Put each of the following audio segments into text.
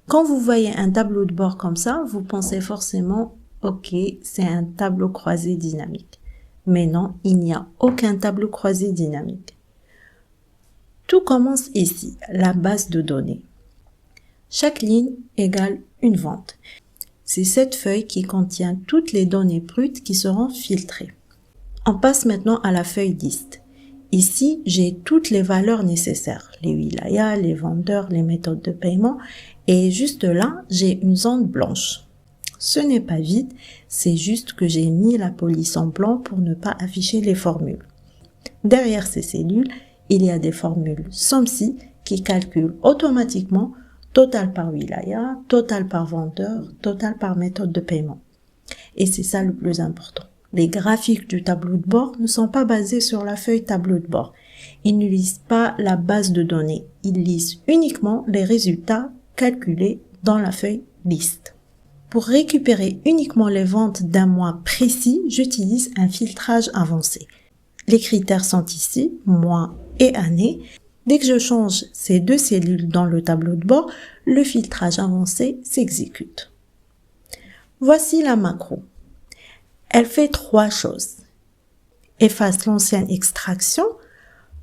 Quand vous voyez un tableau de bord comme ça, vous pensez forcément « Ok, c'est un tableau croisé dynamique ». Mais non, il n'y a aucun tableau croisé dynamique. Tout commence ici, la base de données. Chaque ligne égale une vente. C'est cette feuille qui contient toutes les données brutes qui seront filtrées. On passe maintenant à la feuille liste. Ici, j'ai toutes les valeurs nécessaires, les wilayas, les vendeurs, les méthodes de paiement, et juste là, j'ai une zone blanche. Ce n'est pas vide, c'est juste que j'ai mis la police en blanc pour ne pas afficher les formules. Derrière ces cellules, il y a des formules SOMSI qui calculent automatiquement total par wilaya, total par vendeur, total par méthode de paiement. Et c'est ça le plus important. Les graphiques du tableau de bord ne sont pas basés sur la feuille tableau de bord. Ils ne lisent pas la base de données. Ils lisent uniquement les résultats calculés dans la feuille liste. Pour récupérer uniquement les ventes d'un mois précis, j'utilise un filtrage avancé. Les critères sont ici, mois et année. Dès que je change ces deux cellules dans le tableau de bord, le filtrage avancé s'exécute. Voici la macro. Elle fait 3 choses. Efface l'ancienne extraction,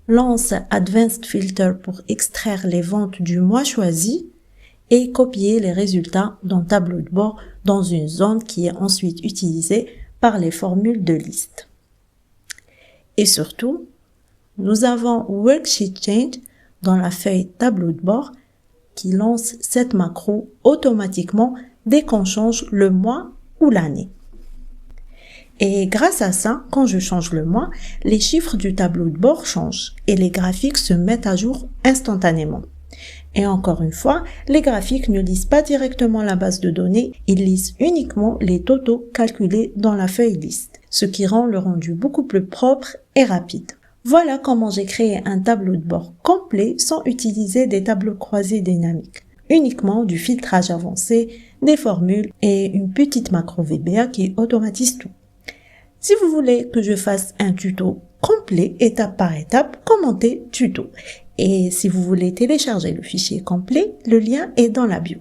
lance Advanced Filter pour extraire les ventes du mois choisi et copier les résultats dans le tableau de bord dans une zone qui est ensuite utilisée par les formules de liste. Et surtout, nous avons Worksheet Change dans la feuille tableau de bord qui lance cette macro automatiquement dès qu'on change le mois ou l'année. Et grâce à ça, quand je change le mois, les chiffres du tableau de bord changent et les graphiques se mettent à jour instantanément. Et encore une fois, les graphiques ne lisent pas directement la base de données, ils lisent uniquement les totaux calculés dans la feuille liste, ce qui rend le rendu beaucoup plus propre et rapide. Voilà comment j'ai créé un tableau de bord complet sans utiliser des tableaux croisés dynamiques. Uniquement du filtrage avancé, des formules et une petite macro VBA qui automatise tout. Si vous voulez que je fasse un tuto complet, étape par étape, commentez tuto. Et si vous voulez télécharger le fichier complet, le lien est dans la bio.